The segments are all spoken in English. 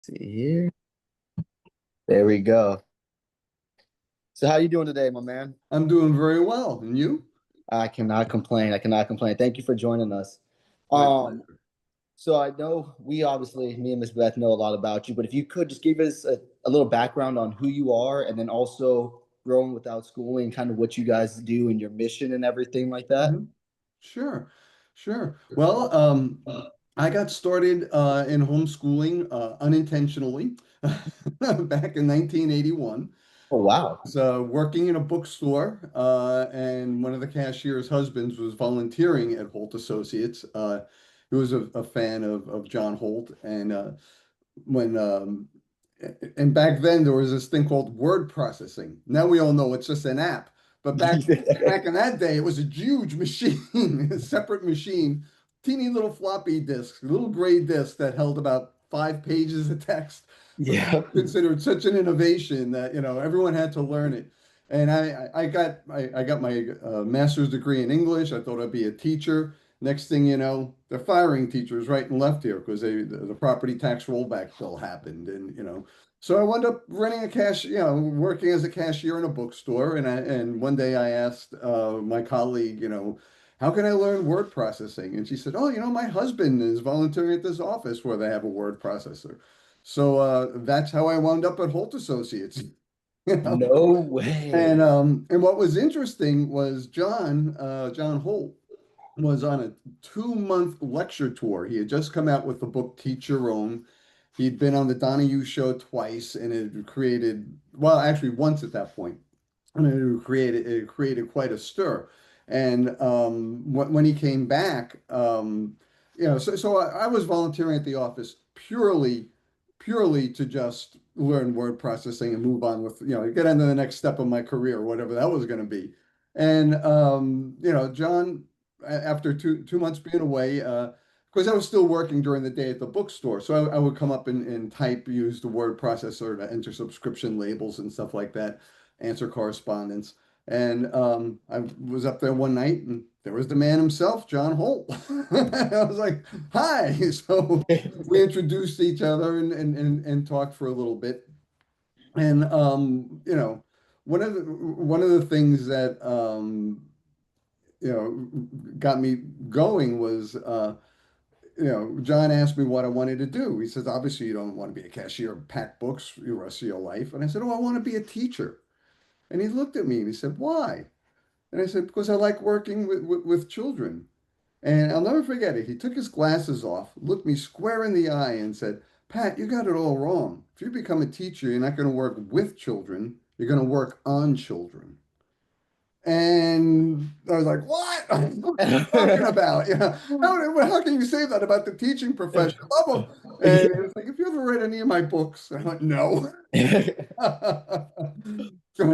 See here. There we go. So how you doing today, my man? I'm doing very well. And you? I cannot complain. I cannot complain. Thank you for joining us. My Um, pleasure. so I know we obviously, me and Miss Beth know a lot about you, but if you could just give us a little background on who you are and then also growing without schooling, kind of what you guys do and your mission and everything like that. Mhm. Sure, sure. Well, I got started in homeschooling unintentionally back in 1981. Oh, wow. So working in a bookstore, and one of the cashier's husbands was volunteering at Holt Associates. He was a fan of John Holt, and when and back then there was this thing called word processing. Now we all know it's just an app, but back in that day it was a huge machine, a separate machine, teeny little floppy disk, little gray disk that held about 5 pages of text, but Yeah. considered such an innovation that everyone had to learn it. And I got my master's degree in English. I thought I'd be a teacher. Next thing you know, they're firing teachers right and left here because the property tax rollback bill happened, and so I wound up running working as a cashier in a bookstore, and one day I asked my colleague, how can I learn word processing? And she said, oh, my husband is volunteering at this office where they have a word processor. So that's how I wound up at Holt Associates. You know, No and way. um, and what was interesting was John Holt was on a 2 month lecture tour. He had just come out with the book Teach Your Own. He'd been on the Donahue show twice, and it created, well, actually once at that point, and it created quite a stir. And when he came back, so I was volunteering at the office purely to just learn word processing and move on with, get into the next step of my career, whatever that was going to be. And John, after two months being away, because I was still working during the day at the bookstore, so I would come up and type, use the word processor to enter subscription labels and stuff like that, answer correspondence. And I was up there one night, and there was the man himself, John Holt. I was like, "Hi!" So we introduced each other and talked for a little bit. And one of the things that got me going was John asked me what I wanted to do. He says, obviously you don't want to be a cashier and pack books the rest of your life. And I said, oh, I want to be a teacher. And he looked at me and he said, why? And I said, because I like working with children. And I'll never forget it. He took his glasses off, looked me square in the eye, and said, Pat, you got it all wrong. If you become a teacher, you're not going to work with children, you're going to work on children. And I was like, what? What are you talking about? How can you say that about the teaching profession? Blah, blah. And it's like, have you ever read any of my books? And I'm like, no. So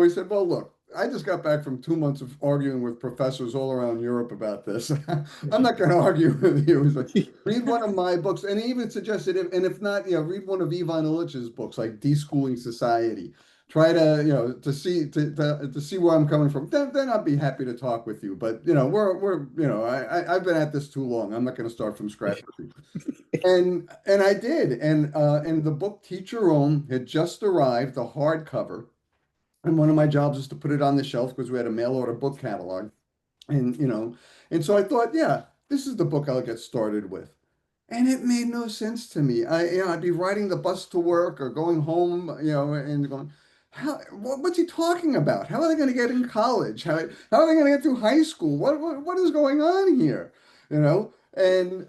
he said, well, look, I just got back from 2 months of arguing with professors all around Europe about this. I'm not going to argue with you. He's like, read one of my books. And he even suggested, and if not, read one of Ivan Illich's books, like Deschooling Society. Try to, to see where I'm coming from. Then I'd be happy to talk with you. But, I've been at this too long. I'm not going to start from scratch with you. And I did. And the book Teach Your Own had just arrived, the hardcover. And one of my jobs was to put it on the shelf because we had a mail order book catalog. And and so I thought, yeah, this is the book I'll get started with. And it made no sense to me. I'd be riding the bus to work or going home, and going, what's he talking about? How are they going to get in college? How are they going to get through high school? What is going on here? And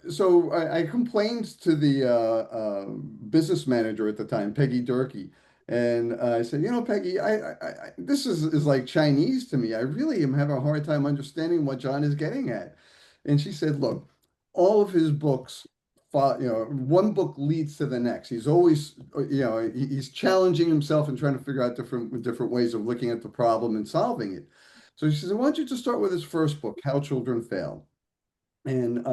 so I complained to the business manager at the time, Peggy Durkee. And I said, Peggy, this is like Chinese to me. I really am having a hard time understanding what John is getting at. And she said, look, all of his books, one book leads to the next. He's always, he's challenging himself and trying to figure out different ways of looking at the problem and solving it. So she says, why don't you just start with his first book, How Children Fail? And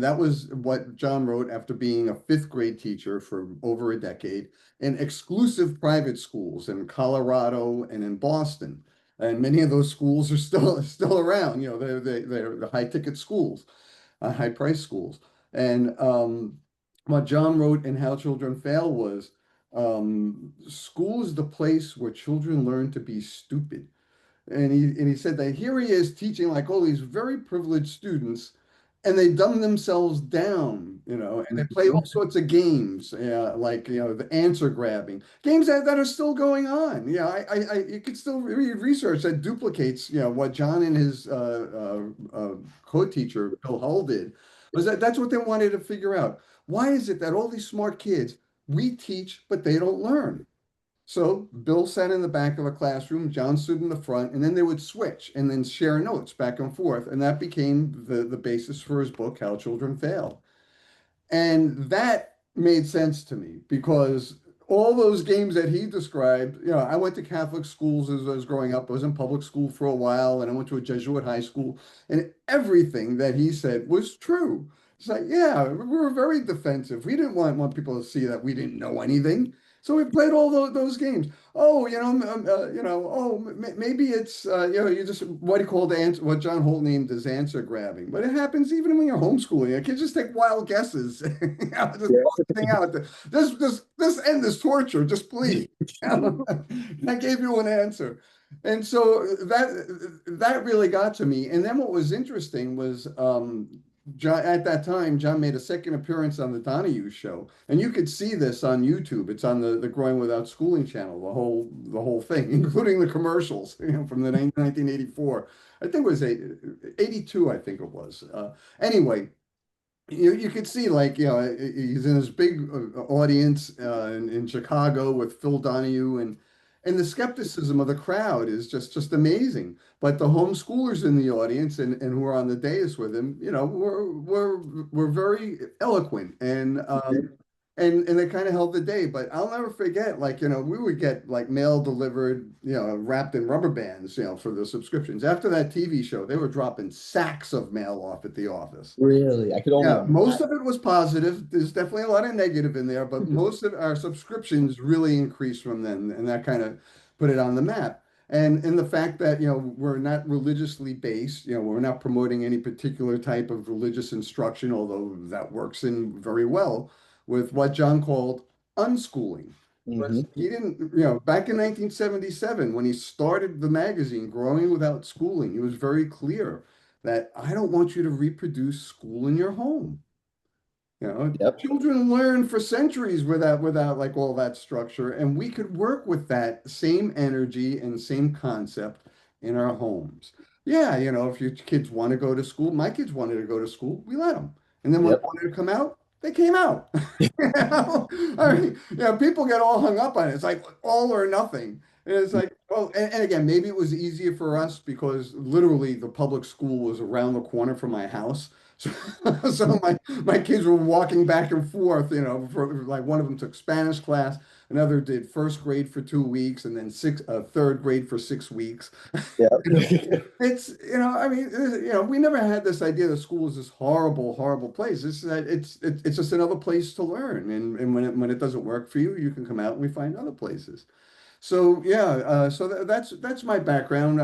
that was what John wrote after being a fifth grade teacher for over a decade in exclusive private schools in Colorado and in Boston. And many of those schools are still around. They're the high ticket schools, high price schools. And what John wrote in How Children Fail was, school is the place where children learn to be stupid. And he said that here he is teaching like all these very privileged students, and they dumb themselves down, and they play all Mhm. sorts of games, like the answer grabbing games that are still going on. Yeah, you could still read research that duplicates what John and his co-teacher Bill Hull did. Was that's what they wanted to figure out. Why is it that all these smart kids we teach, but they don't learn? So Bill sat in the back of a classroom, John stood in the front, and then they would switch and then share notes back and forth. And that became the basis for his book, How Children Fail. And that made sense to me because all those games that he described, I went to Catholic schools as I was growing up. I was in public school for a while and I went to a Jesuit high school, and everything that he said was true. It's like, yeah, we were very defensive. We didn't want people to see that we didn't know anything. So we played all those games. Oh, maybe it's, you just what he called answer, what John Holt named as answer grabbing. But it happens even when you're homeschooling. Kids just take wild guesses, just throw everything out. This end this torture, just please. I gave you an answer. And so that really got to me. And then what was interesting was John, at that time, John made a second appearance on the Donahue show, and you could see this on YouTube. It's on the Growing Without Schooling channel, the whole thing, including the commercials, from the 1984. I think it was 82, I think it was. Anyway, you could see like he's in this big audience in Chicago with Phil Donahue, and the skepticism of the crowd is just amazing. But the homeschoolers in the audience and who are on the dais with him, were very eloquent, and they kind of held the day. But I'll never forget, like, we would get like mail delivered, wrapped in rubber bands, for the subscriptions. After that TV show, they were dropping sacks of mail off at the office. Really, I could only Yeah, most imagine. of it was positive. There's definitely a lot of negative in there, but most of our subscriptions really increased from then, and that kind of put it on the map. And the fact that, we're not religiously based, we're not promoting any particular type of religious instruction, although that works in very well with what John called unschooling. Hmm. Was he didn't, back in 1977, when he started the magazine, Growing Without Schooling, he was very clear that I don't want you to reproduce school in your home. Yep. Children learn for centuries without like all that structure, and we could work with that same energy and same concept in our homes. Yeah, if your kids want to go to school, my kids wanted to go to school, we let them. And then when they Yep. wanted to come out, they came out. I mean, people get all hung up on it. It's like all or nothing. And it's like, well, and again, maybe it was easier for us because literally the public school was around the corner from my house. So, so my kids were walking back and forth, for like one of them took Spanish class, another did first grade for 2 weeks, and then third grade for 6 weeks. Yep. It's, I mean, we never had this idea that school is this horrible, horrible place. It's that it's just another place to learn, and when it doesn't work for you, you can come out and we find other places. So yeah, so that's my background.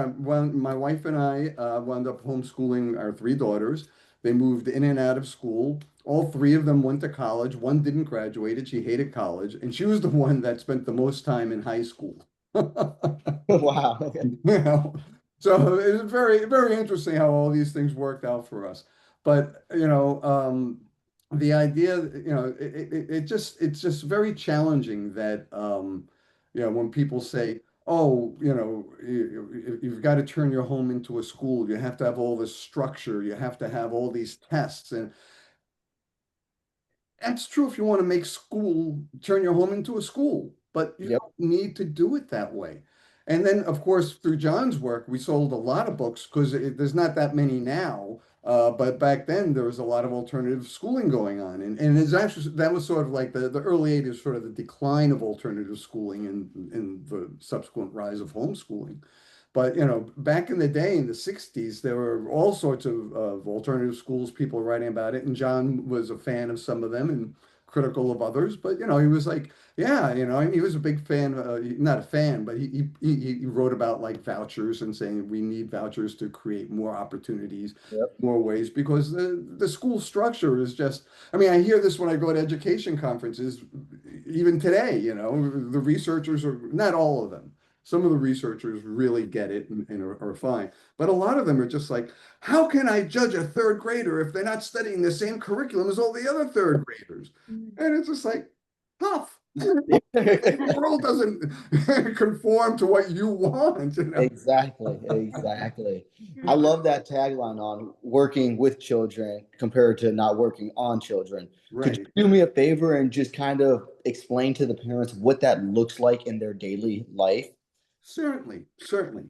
My wife and I wound up homeschooling our three daughters. They moved in and out of school. All three of them went to college. One didn't graduate. She hated college, and she was the one that spent the most time in high school. Wow. Okay. So it was very, very interesting how all these things worked out for us. But the idea, it's just very challenging that when people say, "Oh, you've got to turn your home into a school. You have to have all this structure. You have to have all these tests," and that's true if you want to make school, turn your home into a school, but you Yep. don't need to do it that way. And then, of course, through John's work, we sold a lot of books because there's not that many now. But back then, there was a lot of alternative schooling going on. And it's actually, that was sort of like the early 80s, sort of the decline of alternative schooling and the subsequent rise of homeschooling. But back in the day in the 60s, there were all sorts of alternative schools, people writing about it, and John was a fan of some of them. And of critical of others, but he was like, yeah, and he was a big fan, not a fan, but he wrote about like vouchers and saying we need vouchers to create more opportunities, Yep. more ways, because the school structure is just, I mean, I hear this when I go to education conferences, even today, the researchers are, not all of them. Some of the researchers really get it and are fine. But a lot of them are just like, how can I judge a third grader if they're not studying the same curriculum as all the other third graders? And it's just like, tough. The world doesn't conform to what you want. Exactly, exactly. I love that tagline on working with children compared to not working on children. Could Right. you do me a favor and just kind of explain to the parents what that looks like in their daily life? Certainly, certainly.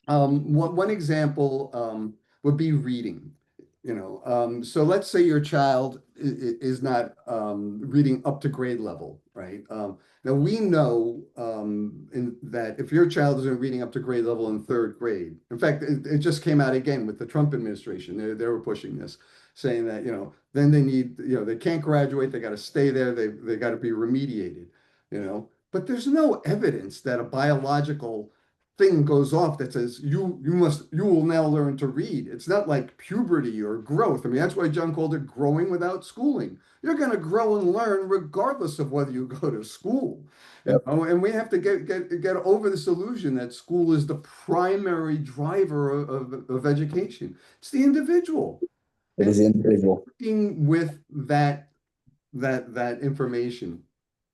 One example would be reading. So let's say your child is not reading up to grade level, right? Now we know that if your child isn't reading up to grade level in third grade, in fact, it just came out again with the Trump administration. They were pushing this, saying that then they need they can't graduate, they got to stay there, they got to be remediated, But there's no evidence that a biological thing goes off that says you will now learn to read. It's not like puberty or growth. I mean, that's why John called it growing without schooling. You're going to grow and learn regardless of whether you go to school. Yep. And we have to get over this illusion that school is the primary driver of education. It's the individual. It And is individual. working with that information.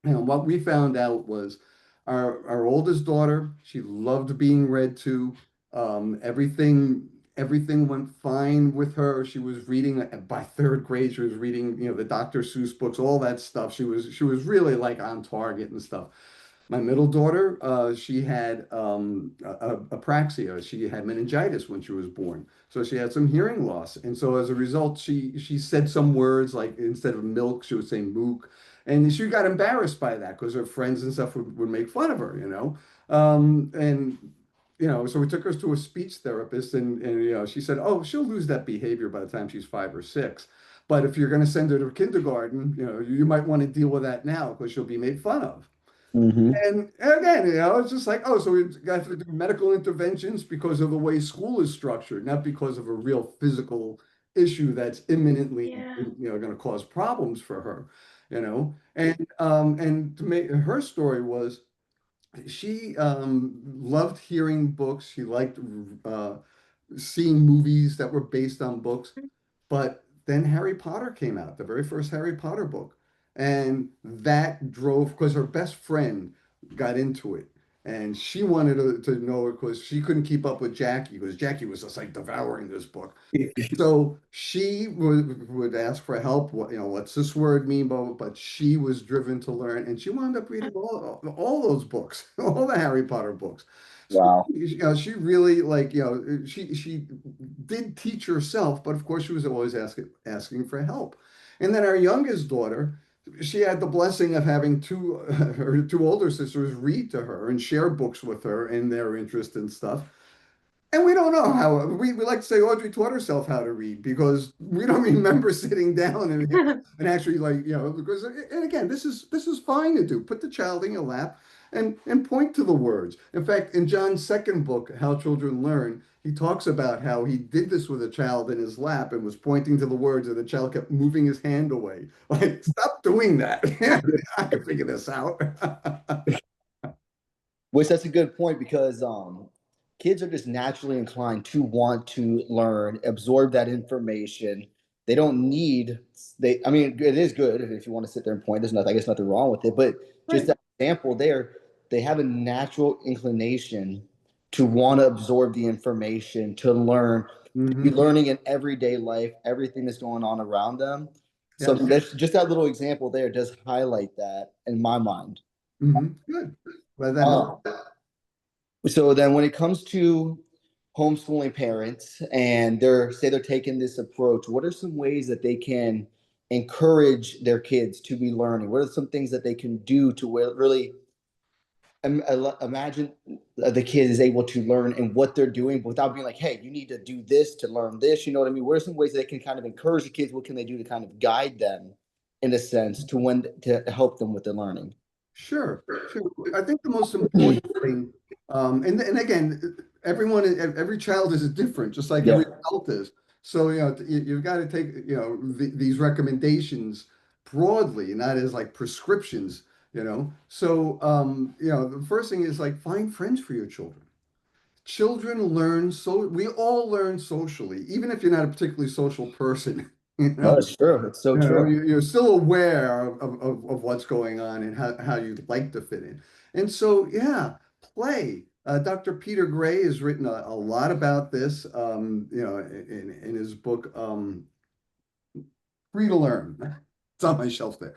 What we found out was our oldest daughter, she loved being read to. Everything went fine with her. She was reading by third grade. She was reading, the Dr. Seuss books, all that stuff. She was really like on target and stuff. My middle daughter, she had apraxia. She had meningitis when she was born, so she had some hearing loss. And so as a result, she said some words like instead of milk, she would say mook, and she got embarrassed by that because her friends and stuff would make fun of her. And so we took her to a speech therapist, and she said, oh, she'll lose that behavior by the time she's 5 or 6. But if you're going to send her to kindergarten, you might want to deal with that now because she'll be made fun of. Hmm. And again, it's just like, oh, so we got to do medical interventions because of the way school is structured, not because of a real physical issue that's imminently, going to cause problems for her. And to make her story was she loved hearing books. She liked seeing movies that were based on books. But then Harry Potter came out, the very first Harry Potter book. And that drove, because her best friend got into it. And she wanted to know it because she couldn't keep up with Jackie, because Jackie was just like devouring this book. So she would ask for help. What's this word mean? But she was driven to learn, and she wound up reading all those books, all the Harry Potter books. So Wow. she really like she did teach herself, but of course she was always asking for help. And then our youngest daughter, she had the blessing of having her two older sisters read to her and share books with her and their interest in stuff. And we don't know how we like to say Audrey taught herself how to read because we don't remember sitting down and actually like because and again this is fine to do. Put the child in your lap and point to the words. In fact, in John's second book, How Children Learn, he talks about how he did this with a child in his lap and was pointing to the words, and the child kept moving his hand away. Like, stop doing that. I can figure this out. Which that's a good point because kids are just naturally inclined to want to learn, absorb that information. They don't need I mean, it is good if you want to sit there and point. There's nothing, I guess nothing wrong with it, but just Right. that example there, they have a natural inclination to want to absorb the information, to learn, to be Hmm. learning in everyday life, everything that's going on around them. So Yes. that's just that little example there does highlight that in my mind. Good. Well, that Uh, helps. so then when it comes to homeschooling parents and they're taking this approach, what are some ways that they can encourage their kids to be learning? What are some things that they can do to really imagine the kid is able to learn and what they're doing without being like, hey, you need to do this to learn this. You know what I mean? What are some ways that they can kind of encourage the kids? What can they do to kind of guide them in a sense to when to help them with their learning. Sure, sure. I think the most important thing, and again, every child is different, just like every Yeah. adult is. So, you've got to take, these recommendations broadly, not as like prescriptions. So, the first thing is like find friends for your children. Children learn, so we all learn socially, even if you're not a particularly social person. You No, know, it's true. It's so true. you're still aware of what's going on and how you'd like to fit in. And so, yeah, play. Dr. Peter Gray has written a lot about this, in his book, Free to Learn. It's on my shelf there.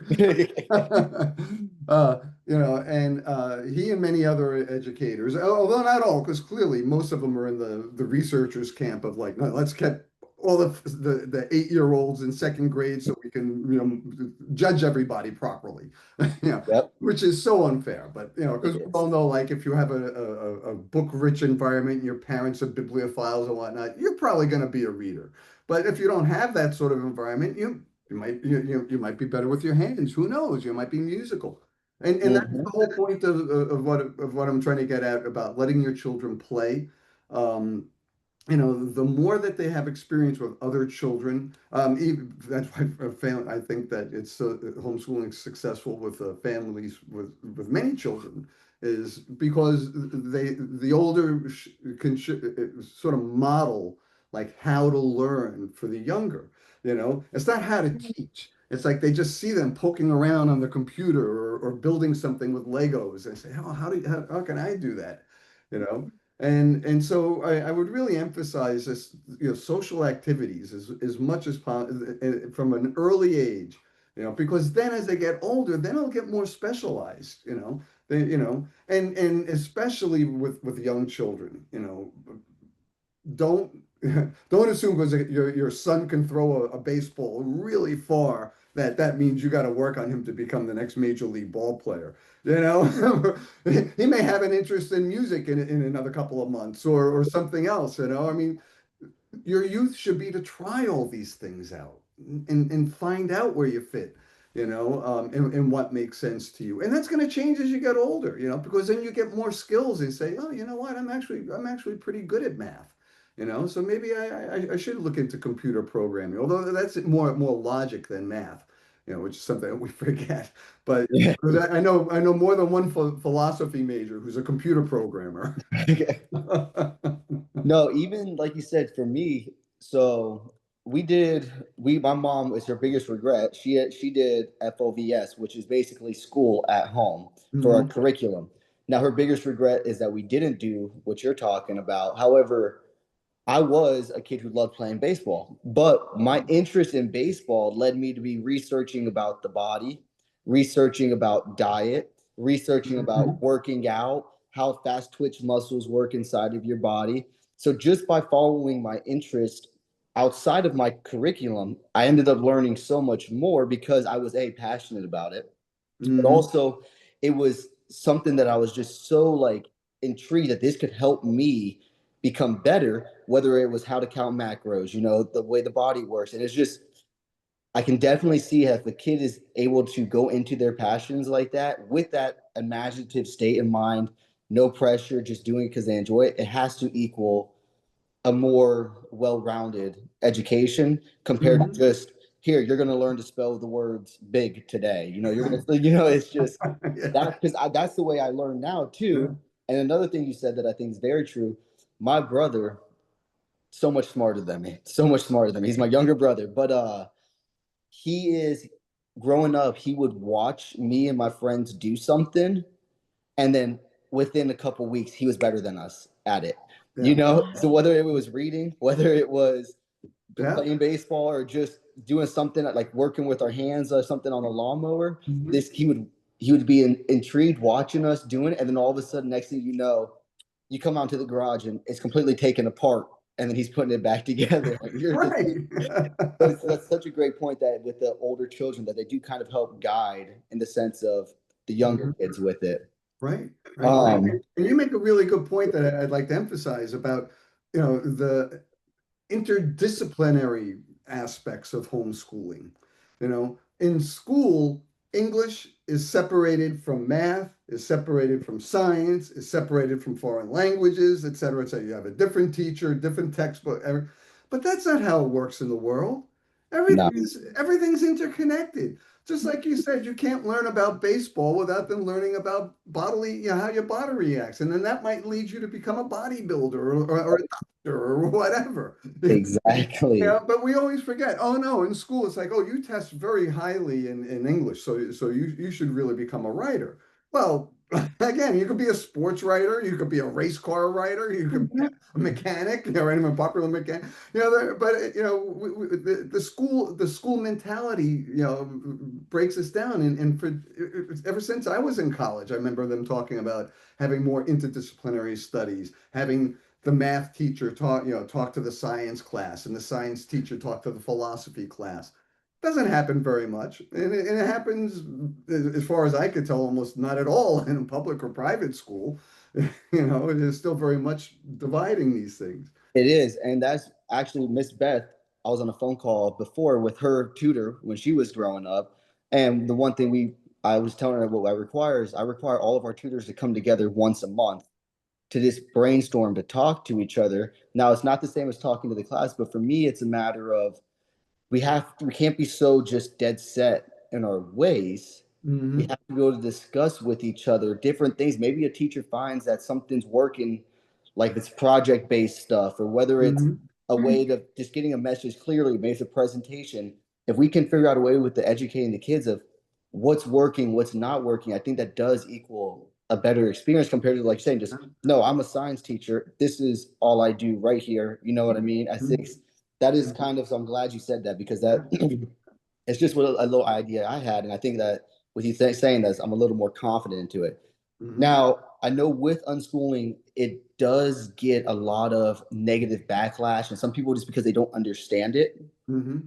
And he and many other educators, although not all, because clearly most of them are in the researchers camp of like, no, let's get all the 8-year-olds in second grade so we can judge everybody properly, Yep. which is so unfair. But It because we is. all know, like, if you have a book-rich environment and your parents are bibliophiles and whatnot, you're probably going to be a reader. But if you don't have that sort of environment, you might be better with your hands. Who knows? You might be musical. And that's the Hmm. whole point of what I'm trying to get at about letting your children play. Um, the more that they have experience with other children, that's why I think that it's homeschooling is successful with families with many children, is because the older can sort of model like how to learn for the younger. It's not how to teach. It's like they just see them poking around on the computer or building something with Legos and say, oh, how can I do that? You know? And so I would really emphasize this, social activities as much as possible from an early age, because then as they get older, then they'll get more specialized, and especially with young children, don't don't assume because your son can throw a baseball really far that means you got to work on him to become the next major league ball player. He may have an interest in music in another couple of months or something else. I mean, your youth should be to try all these things out and find out where you fit, and what makes sense to you. And that's going to change as you get older, because then you get more skills and say, oh, you know what, I'm actually pretty good at math. So maybe I should look into computer programming, although that's more logic than math, which is something that we forget. But Yeah. because I know more than one philosophy major who's a computer programmer. No, even like you said, for me, so my mom is her biggest regret. She did FOVS, which is basically school at home for our Mhm. curriculum. Now her biggest regret is that we didn't do what you're talking about. However, I was a kid who loved playing baseball, but my interest in baseball led me to be researching about the body, researching about diet, researching about working out, how fast twitch muscles work inside of your body. So just by following my interest outside of my curriculum, I ended up learning so much more because I was passionate about it, but Mhm. also it was something that I was just so like intrigued that this could help me become better, whether it was how to count macros, the way the body works. And it's just, I can definitely see if the kid is able to go into their passions like that with that imaginative state in mind, no pressure, just doing it because they enjoy it, it has to equal a more well-rounded education compared to Mhm. just here, you're going to learn to spell the words big today. You're going to, it's just Yeah. that because that's the way I learn now too. And another thing you said that I think is very true. My brother, so much smarter than me, so much smarter than me. He's my younger brother, but he is growing up. He would watch me and my friends do something, and then within a couple weeks, he was better than us at it. Yeah. So whether it was reading, whether it was Yeah. playing baseball, or just doing something like working with our hands or something on the lawnmower, Mhm. this he would be intrigued watching us doing it, and then all of a sudden, next thing you know, you come out to the garage and it's completely taken apart, and then he's putting it back together. Like you're just, Right. but that's such a great point that with the older children that they do kind of help guide in the sense of the younger Mhm. kids with it. Right. Right. Um, And you make a really good point that I'd like to emphasize about, the interdisciplinary aspects of homeschooling. in school, English is separated from math, is separated from science, is separated from foreign languages, et cetera, et cetera. You have a different teacher, different textbook, but that's not how it works in the world. No, Everything's interconnected. Just like you said, you can't learn about baseball without them learning about bodily, how your body reacts. And then that might lead you to become a bodybuilder or a doctor or whatever. exactly. Yeah, but we always forget. Oh no, in school it's like, oh, you test very highly in English, so you should really become a writer. Well, again, you could be a sports writer, you could be a race car writer, you could be a mechanic, anyone popular mechanic, but the school mentality, breaks us down. And for ever since I was in college, I remember them talking about having more interdisciplinary studies, having the math teacher talk to the science class, and the science teacher talk to the philosophy class. Doesn't happen very much, and it happens, as far as I could tell, almost not at all in a public or private school. It is still very much dividing these things. It is, and that's actually Miss Beth. I was on a phone call before with her tutor when she was growing up, and the one thing I was telling her what I require all of our tutors to come together once a month to just brainstorm, to talk to each other. Now, it's not the same as talking to the class, but for me, it's a matter of we can't be so just dead set in our ways. We Hmm. have to be able to discuss with each other different things. Maybe a teacher finds that something's working, like it's project based stuff, or whether it's Hmm. a way to just getting a message clearly, maybe it's a presentation. If we can figure out a way with the educating the kids of what's working, what's not working, I think that does equal a better experience compared to like saying just no, I'm a science teacher. This is all I do right here. You know what I mean? I think that is kind of, so I'm glad you said that because that it's just what a little idea I had. And I think that with you saying this, I'm a little more confident into it. Hmm. Now, I know with unschooling, it does get a lot of negative backlash, and some people just because they don't understand it. Hmm.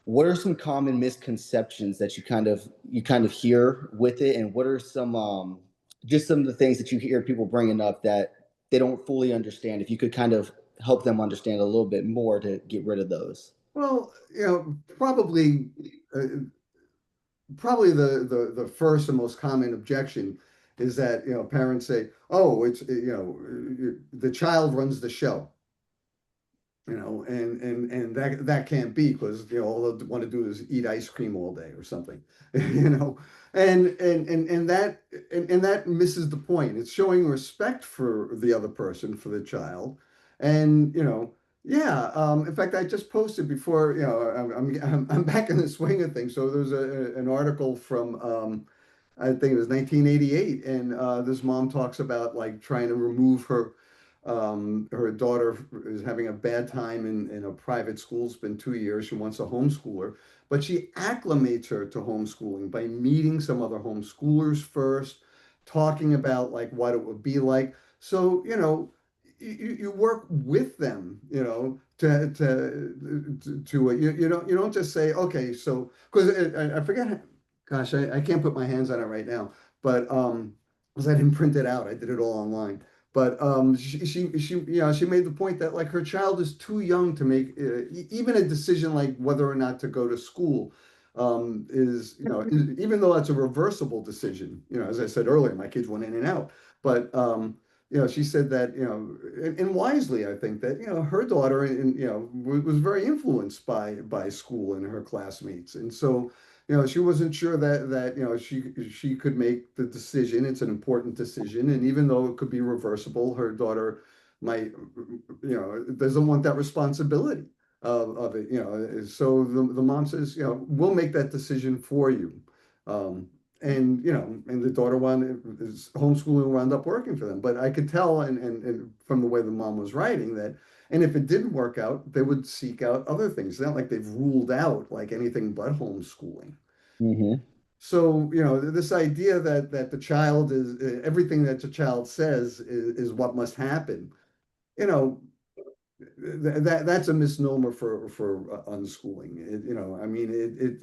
What are some common misconceptions that you kind of hear with it, and what are some just some of the things that you hear people bringing up that they don't fully understand? If you could kind of help them understand a little bit more to get rid of those. Well, uh, probably the first and most common objection is that parents say, oh, it's the child runs the show. And that can't be, because all they want to do is eat ice cream all day or something. you know and that misses the point. It's showing respect for the other person, for the child. And yeah, in fact, I just posted before. I'm back in the swing of things. So there's an article from, I think it was 1988, and this mom talks about like trying to remove her daughter is having a bad time in a private school. It's been 2 years. She wants a homeschooler, but she acclimates her to homeschooling by meeting some other homeschoolers first, talking about like what it would be like. So, you work with them, you don't just say, okay, so, because I forget, gosh, I can't put my hands on it right now, but because I didn't print it out, I did it all online. But she made the point that like her child is too young to make even a decision like whether or not to go to school. Is Even though that's a reversible decision, as I said earlier, my kids went in and out. But she said that, and wisely, I think that, her daughter, and was very influenced by school and her classmates. And so she wasn't sure that she could make the decision. It's an important decision, and even though it could be reversible, her daughter might, doesn't want that responsibility of it. So the mom says, we'll make that decision for you. Um, and the daughter is homeschooling wound up working for them. But I could tell, and from the way the mom was writing that, and if it didn't work out, they would seek out other things. It's not like they've ruled out like anything but homeschooling. Mm-hmm. So, this idea that the child is everything that the child says is what must happen, you know, that's a misnomer for unschooling. I mean,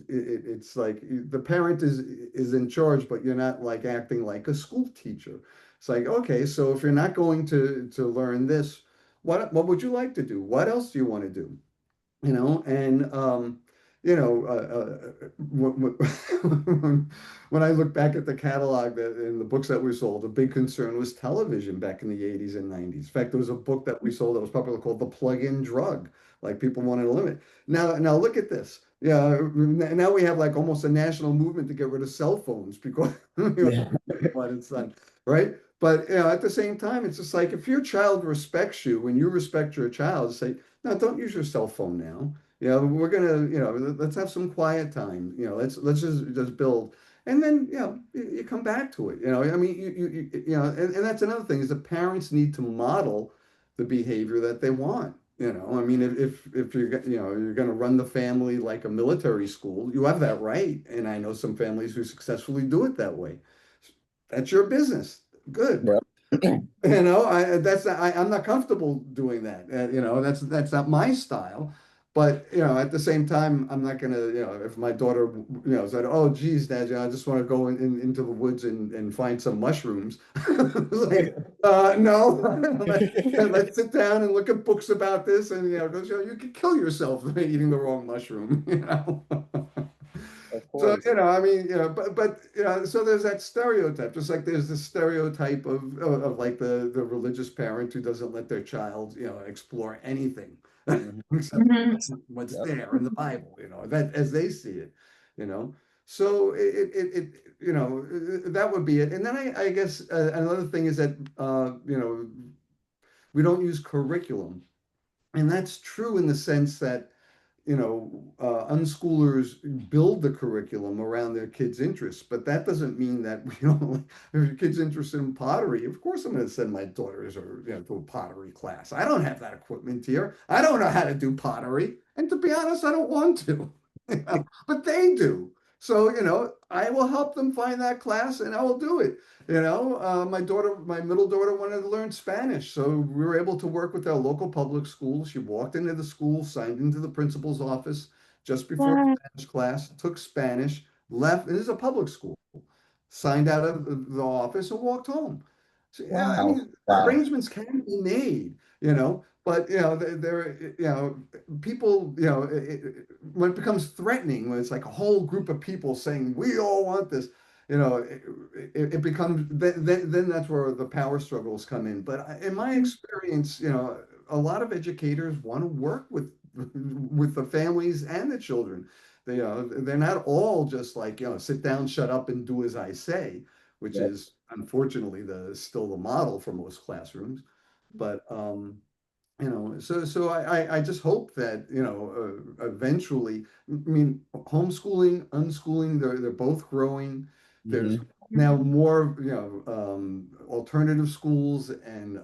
it's like the parent is in charge, but you're not like acting like a school teacher. It's like, okay, so if you're not going to learn this, what would you like to do? What else do you want to do? And you know, when I look back at the catalog that in the books that we sold, a big concern was television back in the 80s and 90s. In fact, there was a book that we sold that was popular called The Plug-in Drug. Like people wanted to limit. Now look at this. Yeah, now we have like almost a national movement to get rid of cell phones because Yeah. what it's done, right? But at the same time, it's just like if your child respects you, when you respect your child, say, no, don't use your cell phone now. We're gonna, let's have some quiet time. Let's just build, and then you come back to it. I mean, and that's another thing is the parents need to model the behavior that they want. I mean, if you're going to run the family like a military school, you have that right. And I know some families who successfully do it that way. That's your business. Good. Yeah. I'm not comfortable doing that. That's not my style. But at the same time, I'm not gonna, if my daughter, said, "Oh, geez, Dad, I just want to go into the woods and find some mushrooms." Like, no, let's sit down and look at books about this, and because you could kill yourself eating the wrong mushroom. Of So, course. I mean, but so there's that stereotype, just like there's the stereotype of like the religious parent who doesn't let their child, explore anything Mhm. except Mhm. what's Yep. there in the Bible, that as they see it, you know. So that would be it. And then I guess another thing is that we don't use curriculum, and that's true in the sense that unschoolers build the curriculum around their kids' interests, but that doesn't mean that we don't. If your kid's interested in pottery, of course I'm going to send my daughters to a pottery class. I don't have that equipment here. I don't know how to do pottery, and to be honest, I don't want to. But they do. So I will help them find that class, and I will do it. My middle daughter wanted to learn Spanish, so we were able to work with our local public school. She walked into the school, signed into the principal's office just before Wow. Spanish class, took Spanish, left. It is a public school, signed out of the office and walked home. So, yeah, I Wow. mean, Wow. arrangements can be made, but people, when it becomes threatening, when it's like a whole group of people saying we all want this, it becomes then that's where the power struggles come in. But in my experience, a lot of educators want to work with the families and the children. They're not all just like, sit down, shut up, and do as I say, which Yep. is unfortunately still the model for most classrooms. But so I just hope that eventually, I mean, homeschooling, unschooling, they're both growing. There's Hmm. now more alternative schools, and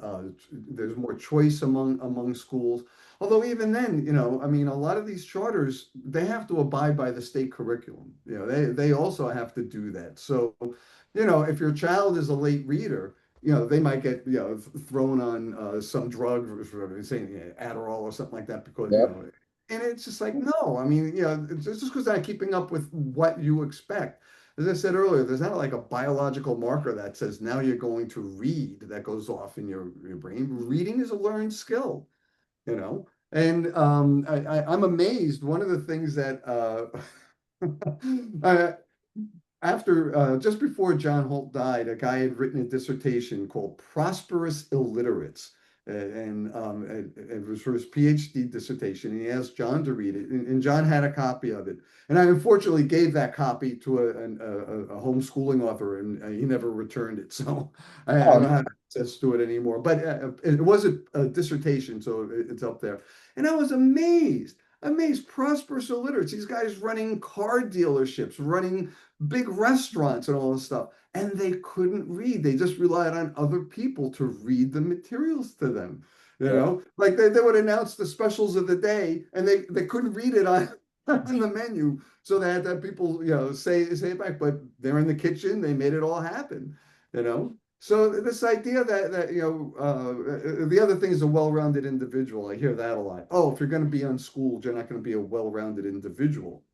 there's more choice among schools. Although even then, I mean, a lot of these charters, they have to abide by the state curriculum. They also have to do that. So if your child is a late reader, they might get, thrown on some drug, for saying Adderall or something like that, because, Yep. and it's just like, no, I mean, it's just because they're not keeping up with what you expect. As I said earlier, there's not like a biological marker that says now you're going to read that goes off in your brain. Reading is a learned skill, and I'm amazed. One of the things that I, after just before John Holt died, a guy had written a dissertation called "Prosperous Illiterates," it was for his PhD dissertation. And he asked John to read it, and John had a copy of it. And I unfortunately gave that copy to a homeschooling author, and he never returned it. So I Oh, don't no. have access to it anymore. But it was a dissertation, so it's up there. And I was amazed. Prosperous illiterates. These guys running car dealerships, running big restaurants and all this stuff. And they couldn't read. They just relied on other people to read the materials to them. Yep. Like they would announce the specials of the day and they couldn't read it on, on the menu. So they had to have people, say it back, but they're in the kitchen, they made it all happen, you know. So this idea that the other thing is a well-rounded individual. I hear that a lot. Oh, if you're going to be unschooled, you're not going to be a well-rounded individual.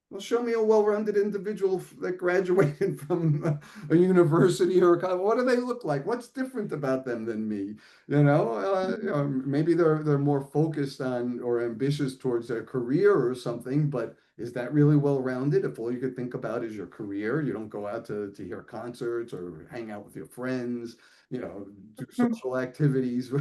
Well, show me a well-rounded individual that graduated from a university or a college. What do they look like? What's different about them than me? Maybe they're more focused on or ambitious towards their career or something, but is that really well-rounded if all you could think about is your career? You don't go out to hear concerts or hang out with your friends, do social activities.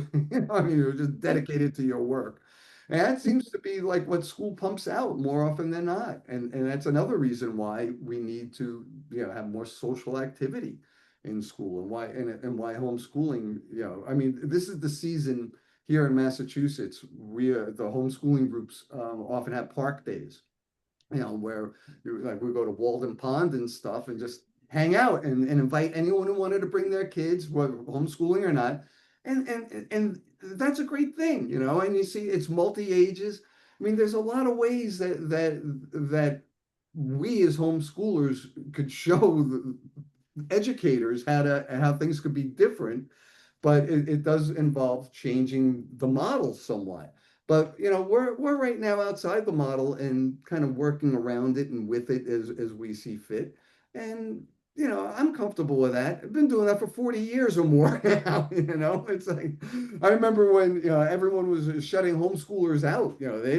I mean, you're just dedicated to your work. And that seems to be like what school pumps out more often than not. And that's another reason why we need to, have more social activity in school, and why homeschooling, I mean, this is the season here in Massachusetts. The homeschooling groups often have park days, where like we go to Walden Pond and stuff and just hang out and invite anyone who wanted to bring their kids, whether homeschooling or not. And that's a great thing, and you see it's multi-ages. I mean, there's a lot of ways that we as homeschoolers could show the educators how things could be different, but it does involve changing the model somewhat. But we're right now outside the model and kind of working around it and with it as we see fit. And I'm comfortable with that. I've been doing that for 40 years or more now. It's like I remember when everyone was shutting homeschoolers out. They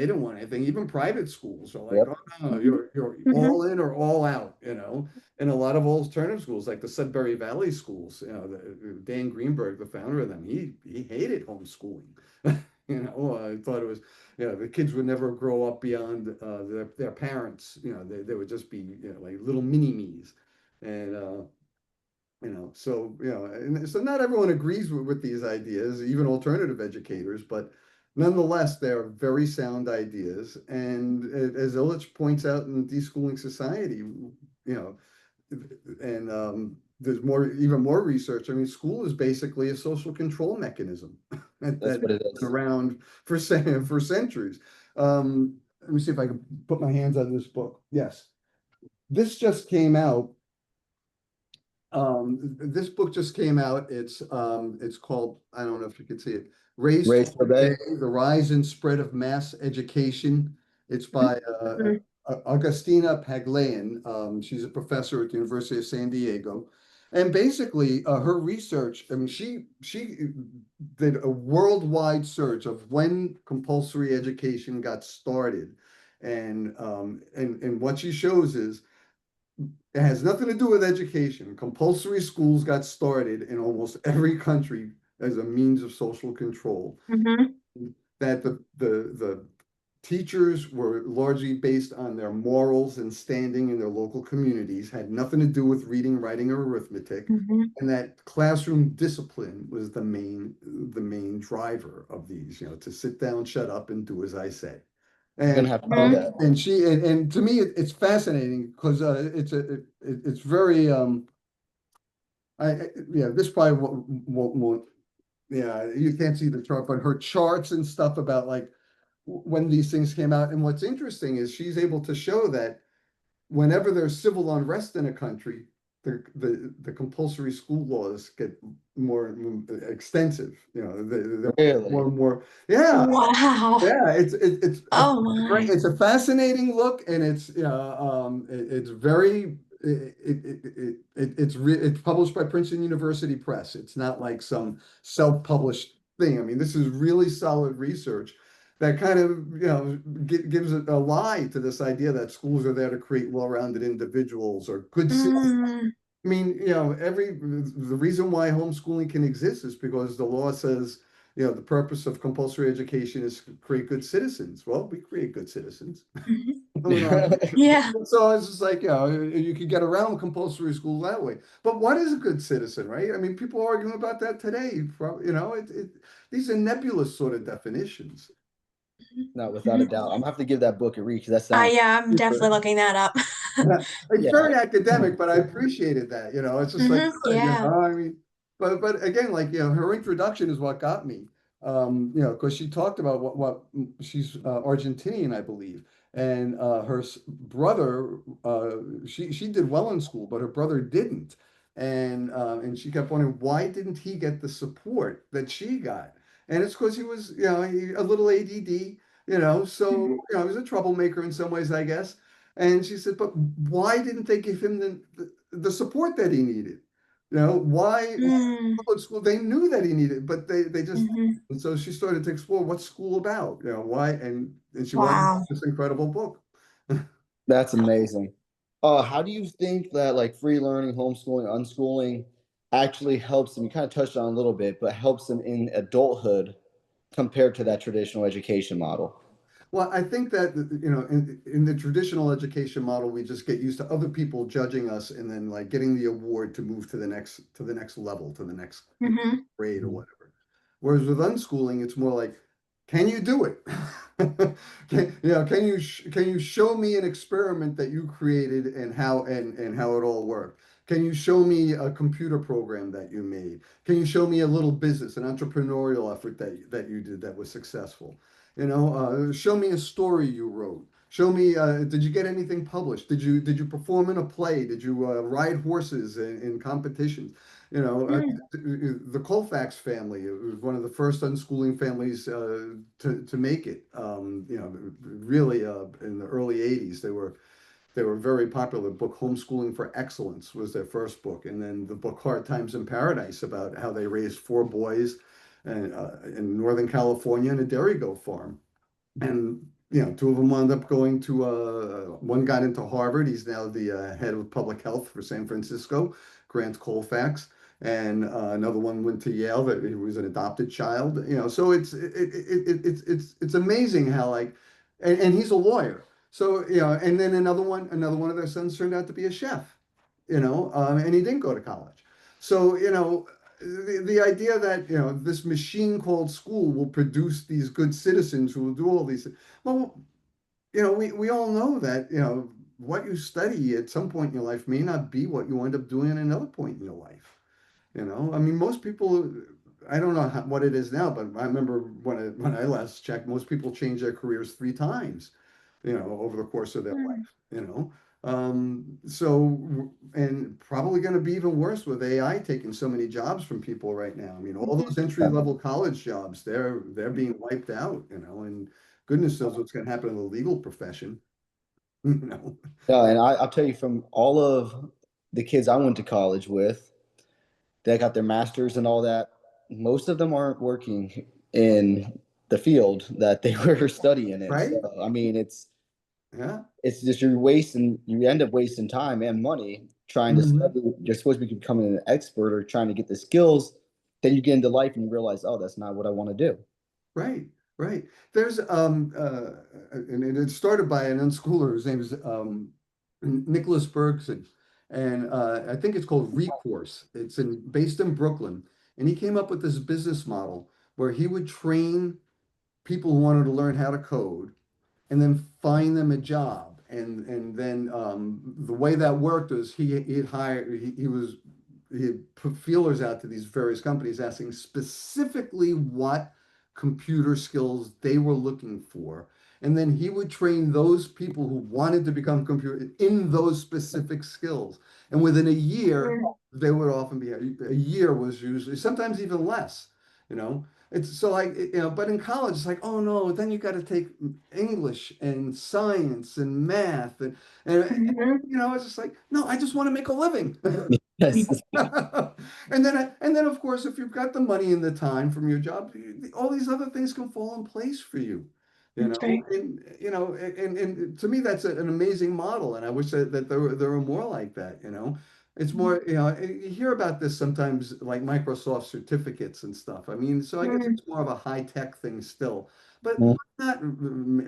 didn't want anything. Even private schools are like, Yep. oh no, you're all in or all out. And a lot of alternative schools, like the Sudbury Valley schools, Dan Greenberg, the founder of them, he hated homeschooling. I thought it was, the kids would never grow up beyond their parents. They would just be, like little mini me's, and and so not everyone agrees with these ideas, even alternative educators, but nonetheless, they're very sound ideas. And as Illich points out in Deschooling Society, and there's even more research. I mean, school is basically a social control mechanism that That's has what it been is. around for centuries. Let me see if I can put my hands on this book. Yes, this just came out. This book just came out. It's called, I don't know if you can see it, Raised to Race to Obey: obey. The Rise and Spread of Mass Education. It's by Mhm. Augustina Paglayan. She's a professor at the University of San Diego. And basically, her research, I mean, she did a worldwide search of when compulsory education got started. And what she shows is it has nothing to do with education. Compulsory schools got started in almost every country as a means of social control. Mhm. That the teachers were largely based on their morals and standing in their local communities, had nothing to do with reading, writing, or arithmetic, Mhm. and that classroom discipline was the main driver of these, to sit down, shut up, and do as I say. You're And gonna have to do Mhm. that. and to me it's fascinating because it's very yeah, this probably won't, yeah, you can't see the chart, but her charts and stuff about like when these things came out. And what's interesting is she's able to show that whenever there's civil unrest in a country, the compulsory school laws get more extensive. They're more Really? and more. Yeah, Wow. yeah. It's Oh great. my. It's a fascinating look, and it's very. It's published by Princeton University Press. It's not like some self-published thing. I mean, this is really solid research that kind of gives a lie to this idea that schools are there to create well-rounded individuals or good citizens. Mm. I mean, the reason why homeschooling can exist is because the law says, the purpose of compulsory education is to create good citizens. Well, we create good citizens. Mhm. That's Yeah. So it's just like, you could get around compulsory school that way. But what is a good citizen, right? I mean, people are arguing about that today. These are nebulous sort of definitions. not without a Mhm. doubt. I'm gonna have to give that book a read because that I sounds yeah, I'm definitely super. looking that up. It's Yeah. very academic, but I appreciated that. It's just like good, Yeah. I mean, but again, like her introduction is what got me. Because she talked about what she's Argentinian, I believe, and her brother, she did well in school, but her brother didn't, and she kept wondering why didn't he get the support that she got, and it's because he was a little ADD, so Mhm. he was a troublemaker in some ways, I guess. And she said, but why didn't they give him the support that he needed? You know, why Mm. public school? They knew that he needed, but they just, Hmm. and so she started to explore what's school about, you know, why, and she wound up Wow. with this incredible book. That's amazing. How do you think that like free learning, homeschooling, unschooling actually helps them? You kind of touched on it a little bit, but helps them in adulthood compared to that traditional education model. Well, I think that, you know, in the traditional education model, we just get used to other people judging us and then like getting the award to move to the next level, to the next, you know, Hmm. grade or whatever. Whereas with unschooling, it's more like, can you do it? You know, can you show me an experiment that you created and how it all worked? Can you show me a computer program that you made? Can you show me a little business, an entrepreneurial effort that you did that was successful? You know, show me a story you wrote. Show me, did you get anything published? Did you perform in a play? Did you ride horses in competitions? You know, Mm. the Colfax family, it was one of the first unschooling families to make it. You know, really in the early 80s, they were very popular. The book Homeschooling for Excellence was their first book, and then the book Hard Times in Paradise about how they raised four boys in Northern California in a dairy goat farm. And you know, two of them wound up going to one got into Harvard. He's now the head of public health for San Francisco, Grant Colfax, and another one went to Yale. That he was an adopted child. You know, so it's amazing how like, and he's a lawyer. So you know, and then another one of their sons turned out to be a chef. You know, and he didn't go to college. So you know, the idea that you know this machine called school will produce these good citizens who will do all these things. Well, you know, we all know that you know what you study at some point in your life may not be what you end up doing at another point in your life. You know, I mean, most people, I don't know what it is now, but I remember when I last checked, most people change their careers three times, you know, over the course of their Mm. life, you know. So, and probably going to be even worse with AI taking so many jobs from people right now. I mean, all Mhm. those entry level college jobs, they're being wiped out, you know, and goodness knows what's going to happen in the legal profession, you know. Yeah, and I'll tell you from all of the kids I went to college with that got their masters and all that, most of them aren't working in the field that they were studying in. So Right? I mean, Yeah. it's just you're wasting, you end up wasting time and money trying to Mhm. study. You're supposed to be becoming an expert or trying to get the skills. Then you get into life and you realize, oh, that's not what I want to do. Right, right. There's and it started by an unschooler. His name is Nicholas Bergson, and I think it's called Recourse. It's in based in Brooklyn, and he came up with this business model where he would train people who wanted to learn how to code, and then find them a job. And then the way that worked was he'd hire he'd put feelers out to these various companies asking specifically what computer skills they were looking for. And then he would train those people who wanted to become computer in those specific skills. And within a year, Mm. they would often be a year was usually sometimes even less, you know. It's so like you know, but in college it's like, oh no, then you got to take English and science and math and Mhm. you know, it's just like, no, I just want to make a living. Yes. And then of course, if you've got the money and the time from your job, all these other things can fall in place for you. You That's know, right. and you know, and to me that's an amazing model, and I wish that there were more like that. You know, it's more, you know, you hear about this sometimes like Microsoft certificates and stuff. I mean, so I guess Mm. it's more of a high tech thing still, but why Mm. not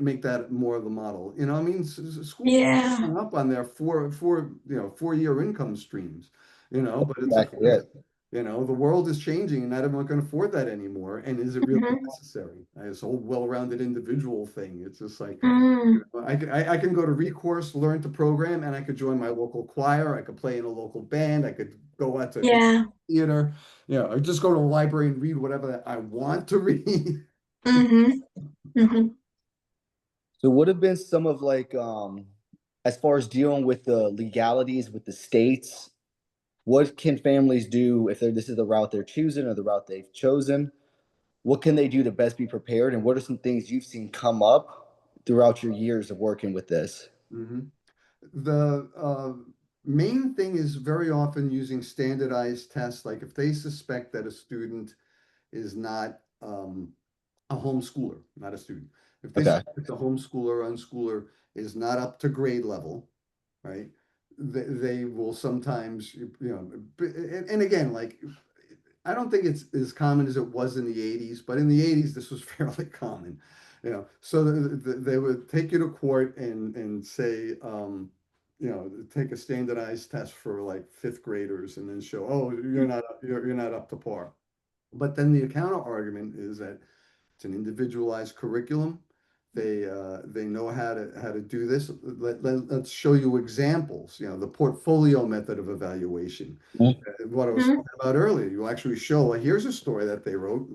make that more of the model? You know, I mean, schools are Yeah. hung up on their you know, 4 year income streams, you know, but it's like, Exactly it. you know, the world is changing and not everyone can afford that anymore. And is it really Mhm. necessary? This whole well-rounded individual thing. It's just like, Mm. I can go to Recourse, learn to program, and I could join my local choir. I could play in a local band. I could go out to Yeah. theater, you know, or just go to the library and read whatever I want to read. Mhm. Mhm. So would have been some of like as far as dealing with the legalities with the states, what can families do if this is the route they're choosing or the route they've chosen? What can they do to best be prepared? And what are some things you've seen come up throughout your years of working with this? Mhm. The main thing is very often using standardized tests. Like if they suspect that a student is not a homeschooler, not a student. If they Okay. suspect the homeschooler or unschooler is not up to grade level, right? They will sometimes, and again, like I don't think it's as common as it was in the 80s, but in the 80s, this was fairly common, So they would take you to court and say, take a standardized test for like fifth graders and then show, oh, you're not up to par. But then the counter argument is that it's an individualized curriculum. They know how to do this. Let's show you examples. The portfolio method of evaluation. Mhm. What I was Mhm. talking about earlier. You actually show, well, here's a story that they wrote.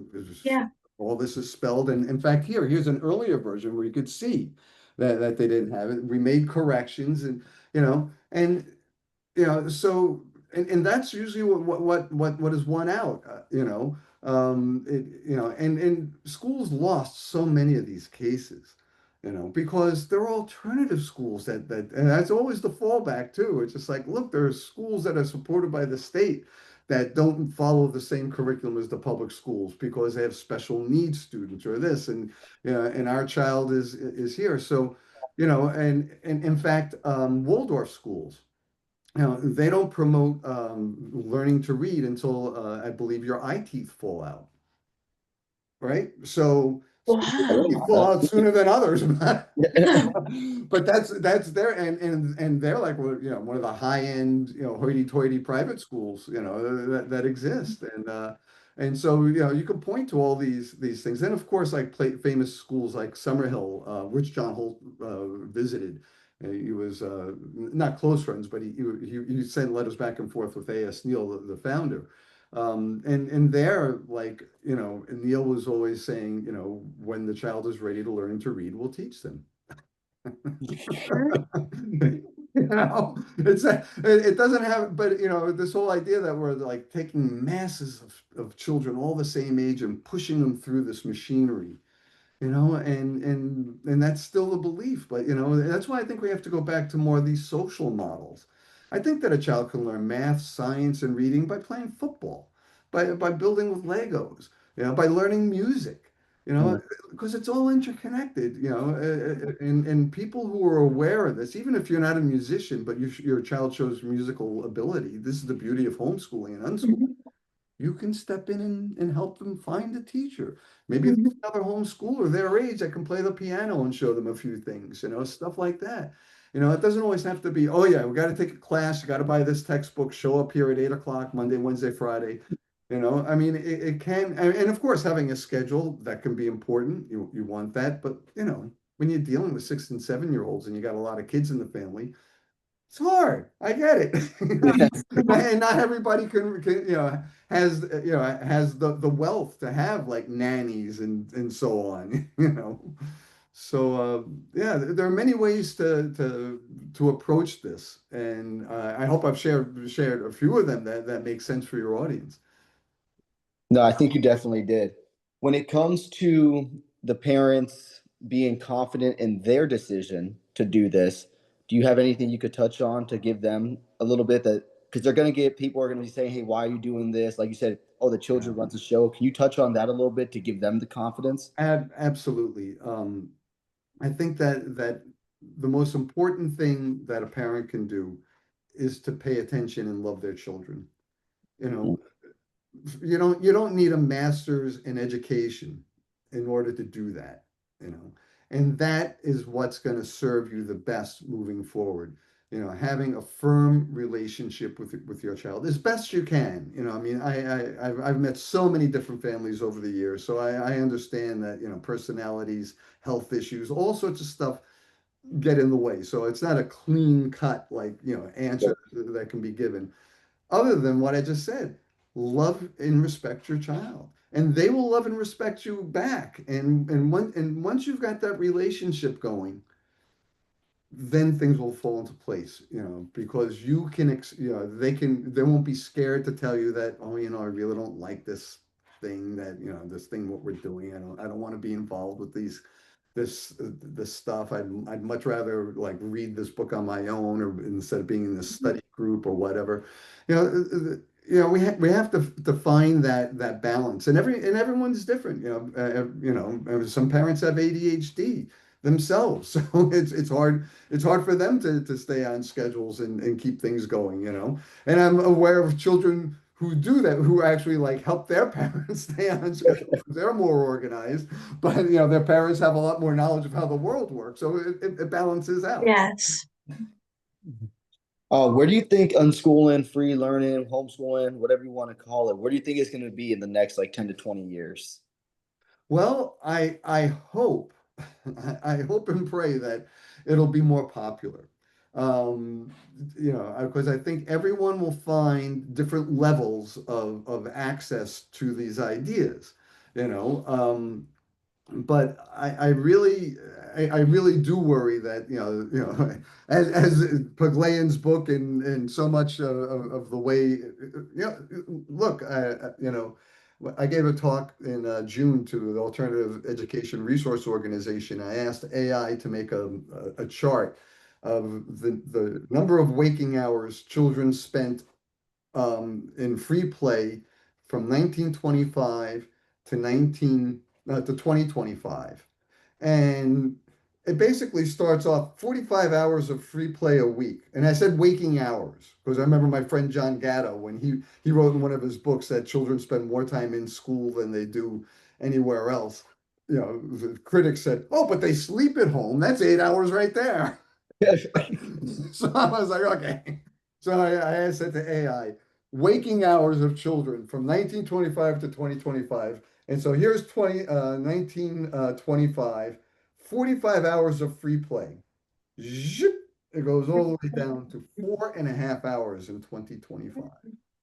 Yeah. All this is spelled, and in fact, here's an earlier version where you could see that they didn't have it. We made corrections, and and so and that's usually what is won out, and schools lost so many of these cases, because there are alternative schools and that's always the fallback too. It's just like, look, there are schools that are supported by the state that don't follow the same curriculum as the public schools because they have special needs students or this, and our child is here. So, and in fact, Waldorf schools, they don't promote learning to read until I believe your eye teeth fall out, right? So I Wow. didn't you know fall out that. sooner than others, but Yeah. but that's their and they're like, well, one of the high end, hoity-toity private schools, that exist, and so you can point to all these things. Then of course, like famous schools like Summerhill, which John Holt visited. He was not close friends, but he sent letters back and forth with A.S. Neal, the founder. And there, like, Neil was always saying, when the child is ready to learn to read, we'll teach them. Mhm. It doesn't have, but this whole idea that we're like taking masses of children all the same age and pushing them through this machinery, and that's still the belief. But that's why I think we have to go back to more of these social models. I think that a child can learn math, science, and reading by playing football, by building with Legos, by learning music, Mhm. because it's all interconnected, and people who are aware of this, even if you're not a musician, but your child shows musical ability, this is the beauty of homeschooling and unschooling. Mhm. You can step in and help them find a teacher. Maybe there's Mhm. another homeschooler their age that can play the piano and show them a few things, stuff like that. It doesn't always have to be, oh yeah, we got to take a class, you got to buy this textbook, show up here at 8 o'clock, Monday, Wednesday, Friday. I mean, it can, and of course, having a schedule that can be important. You want that, but when you're dealing with 6 and 7 year olds and you got a lot of kids in the family, it's hard. I get it. Yeah. And not everybody has the wealth to have like nannies and so on, So yeah, there are many ways to approach this, and I hope I've shared a few of them that make sense for your audience. No, I think you definitely did. When it comes to the parents being confident in their decision to do this, do you have anything you could touch on to give them a little bit that because they're going to get people are going to be saying, "Hey, why are you doing this?" Like you said, "Oh, the children Yeah, runs the show." Can you touch on that a little bit to give them the confidence? absolutely. I think that the most important thing that a parent can do is to pay attention and love their children. You know, you don't need a master's in education in order to do that, and that is what's going to serve you the best moving forward. Having a firm relationship with your child as best you can. I mean, I've met so many different families over the years, so I understand that personalities, health issues, all sorts of stuff get in the way. So it's not a clean cut like answer that can be given other than what I just said. Love and respect your child, and they will love and respect you back. And once you've got that relationship going, then things will fall into place, because you can, they won't be scared to tell you that, oh, I really don't like this thing, what we're doing. I don't want to be involved with this stuff. I'd much rather like read this book on my own or instead of being in this study group or whatever. We have to find that balance, and everyone's different. Some parents have ADHD themselves, so it's hard for them to stay on schedules and keep things going. And I'm aware of children who do that, who actually like help their parents stay on schedule. They're more organized, but their parents have a lot more knowledge of how the world works, so it balances out. Yes. Where do you think unschooling, free learning, homeschooling, whatever you want to call it, where do you think it's going to be in the next like 10 to 20 years? Well, I hope I hope and pray that it'll be more popular. Because I think everyone will find different levels of access to these ideas, you know. But I really do worry that as Paglayan's book and so much of the way look I gave a talk in June to the Alternative Education Resource Organization. I asked AI to make a chart of the number of waking hours children spent in free play from 1925 to 2025. And it basically starts off 45 hours of free play a week. And I said waking hours because I remember my friend John Gatto, when he wrote in one of his books that children spend more time in school than they do anywhere else. The critics said, "Oh, but they sleep at home. That's 8 hours right there." So I was like, okay. So I said to AI, waking hours of children from 1925 to 2025. And so here's 1925, 45 hours of free play. Zip, it goes all the way down to 4.5 hours in 2025.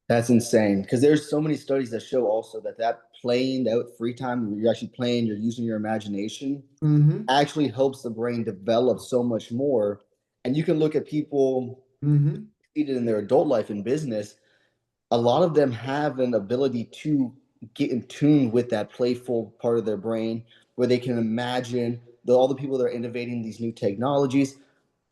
That's insane because there's so many studies that show also that playing, that free time, where you're actually playing, you're using your imagination, Mm-hmm. actually helps the brain develop so much more. And you can look at people Mm-hmm. in their adult life and business, a lot of them have an ability to get in tune with that playful part of their brain where they can imagine all the people that are innovating these new technologies,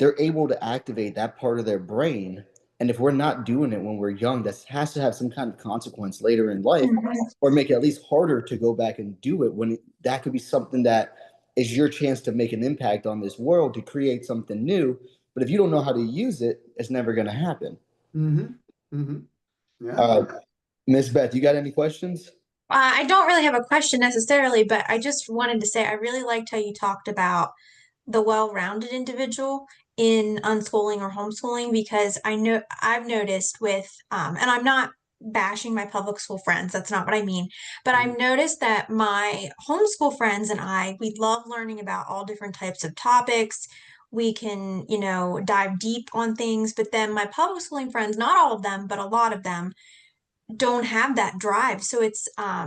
they're able to activate that part of their brain. And if we're not doing it when we're young, that has to have some kind of consequence later in life, Mhm. or make it at least harder to go back and do it when that could be something that is your chance to make an impact on this world, to create something new. But if you don't know how to use it, it's never going to happen. Mm-hmm. Mm-hmm. Yeah. Uh, Miss Beth, you got any questions? I don't really have a question necessarily, but I just wanted to say I really liked how you talked about the well-rounded individual in unschooling or homeschooling because I know I've noticed with and I'm not bashing my public school friends, that's not what I mean, but I've noticed that my homeschool friends and we love learning about all different types of topics. We can, dive deep on things, but then my public schooling friends, not all of them, but a lot of them don't have that drive. So it's I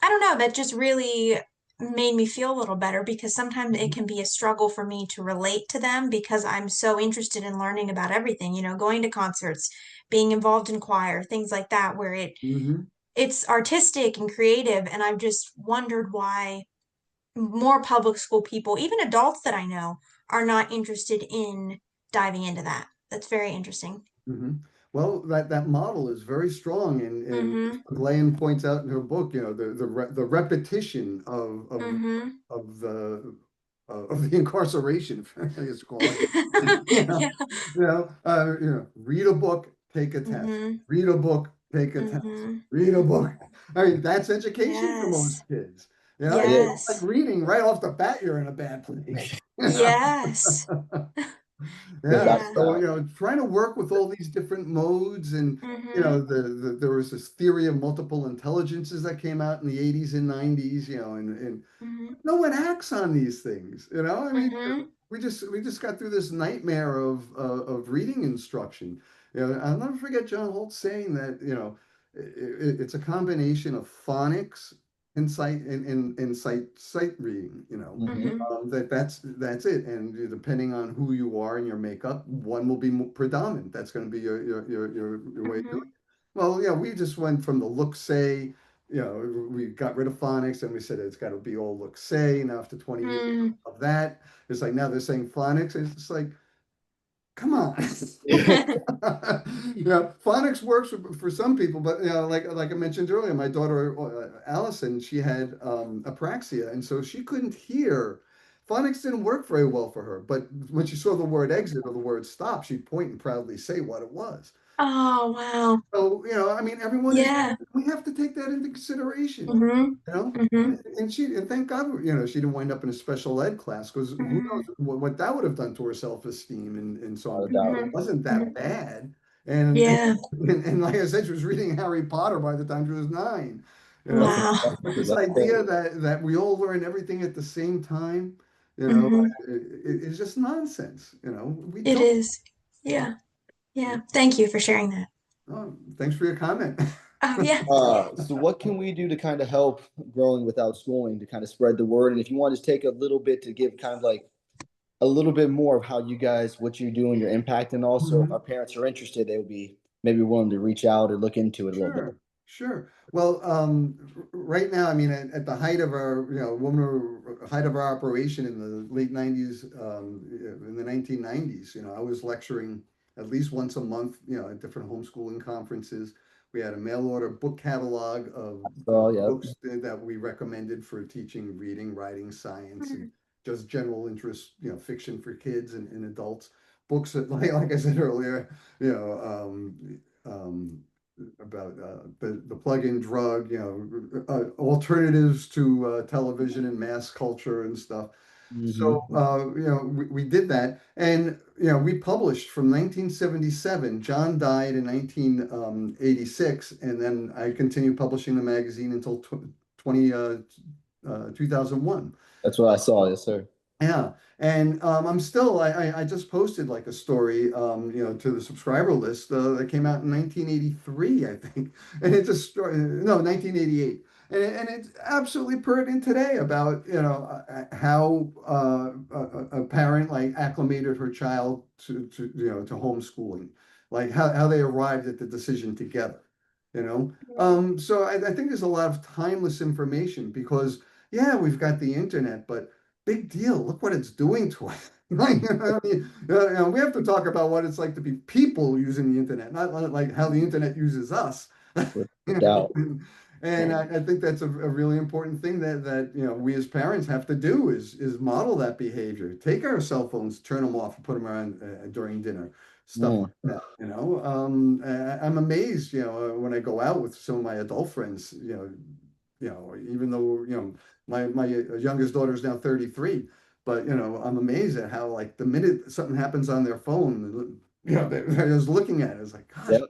don't know, that just really made me feel a little better because sometimes it can be a struggle for me to relate to them because I'm so interested in learning about everything, going to concerts, being involved in choir, things like that, where Mm-hmm. it's artistic and creative. And I've just wondered why more public school people, even adults that I know, are not interested in diving into that. That's very interesting. Mm-hmm. Well, that model is very strong, and Mm-hmm. Glenn points out in her book, the repetition Mm-hmm. of the incarceration, it's called. You know, Yeah. read a book, take a test. Mm-hmm. Read a book, take a test. Mm-hmm. Read a book. I mean, that's education for most Yes. kids. It If you don't is. like Yes. reading right off the bat, you're in a bad place. Yes. Yeah, Without Yeah. so doubt. trying to work with all these different modes, and Mm-hmm. there was this theory of multiple intelligences that came out in the 80s and 90s, and Mm-hmm. no one acts on these things, I mean, Mm-hmm. we just got through this nightmare of reading instruction. I'll never forget John Holt saying that, it's a combination of phonics and sight reading, Mhm. Mm-hmm. that's it. And depending on who you are and your makeup, one will be predominant. That's going to be your way of doing Mm-hmm. it. Well, we just went from the look say, we got rid of phonics and we said it's got to be all look say. Now after 20 years Mm-hmm. of that, it's like now they're saying phonics. It's just like Come on. Yeah, phonics works for some people, but like I mentioned earlier, my daughter Allison, she had apraxia, and so she couldn't hear. Phonics didn't work very well for her, but when she saw the word exit or the word stop, she'd point and proudly say what it was. Oh, wow. So, I mean, everyone is, Yeah. we have to take that into consideration, Mm-hmm. you know? Mm-hmm. And thank God, she didn't wind up in a special ed class because who knows Mm-hmm. what that would have done to her self-esteem and so on. Without a But doubt. it wasn't Mm-hmm. that bad. And, and, Yeah. and like I said, she was reading Harry Potter by the time she was 9, you know? That's Wow. But impressive. this That's great. idea that we all learn everything at the same time, Mm-hmm. it's just nonsense, we It don't. is. Yeah. Yeah. Thank you for sharing that. Oh, thanks for your comment. Oh, yeah. So what can we do to kind of help growing without schooling to kind of spread the word? And if you want to just take a little bit to give kind of like a little bit more of how you guys, what you're doing, your impact, and also if our Mhm. parents are interested, they would be maybe willing to reach out or look into it a little bit. Sure, sure. Well, right now, I mean, at the height of our, height of our operation in the late 90s, in the 1990s, I was lecturing at least once a month, at different homeschooling conferences. We had a mail order book catalog of So yeah, books that we recommended for teaching reading, writing, science, and just general interest, fiction for kids and adults. Books that, like I said earlier, you know, about the plug-in drug, alternatives to television and mass culture and stuff. So, hmm we did that. And, we published from 1977. John died in 1986. And then I continued publishing the magazine until 2001. that's what I saw. Yes, sir. Yeah, and I'm still I just posted like a story to the subscriber list that came out in 1983, I think, and it's a story, no, 1988, and it's absolutely pertinent today about how a parent like acclimated her child to homeschooling, like how they arrived at the decision together, so I think there's a lot of timeless information because yeah, we've got the internet, but big deal. Look what it's doing to us. Like, we have to talk about what it's like to be people using the internet, not like how the internet uses us. No doubt. And I think that's a really important thing that we as parents have to do is model that behavior. Take our cell phones, turn them off, and put them around during dinner, stuff Mm, like that. I'm amazed, when I go out with some of my adult friends, even though my youngest daughter is now 33, but I'm amazed at how like the minute something happens on their phone, they're just looking at it. It's like, gosh, yep.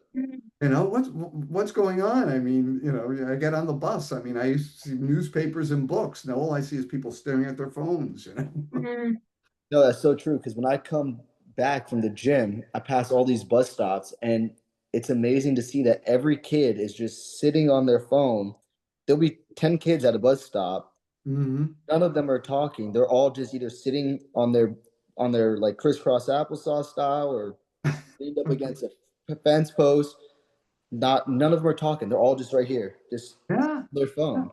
what's going on? I mean, I get on the bus. I mean, I used to see newspapers and books. Now all I see is people staring at their phones. Mm-hmm. No, that's so true. Because when I come back from the gym, I pass all these bus stops, and it's amazing to see that every kid is just sitting on their phone. There'll be 10 kids at a bus stop. Hmm. None of them are talking. They're all just either sitting on their like crisscross applesauce style or leaned up against a fence post. None of them are talking. They're all just right here, just Yeah, their yeah, phone.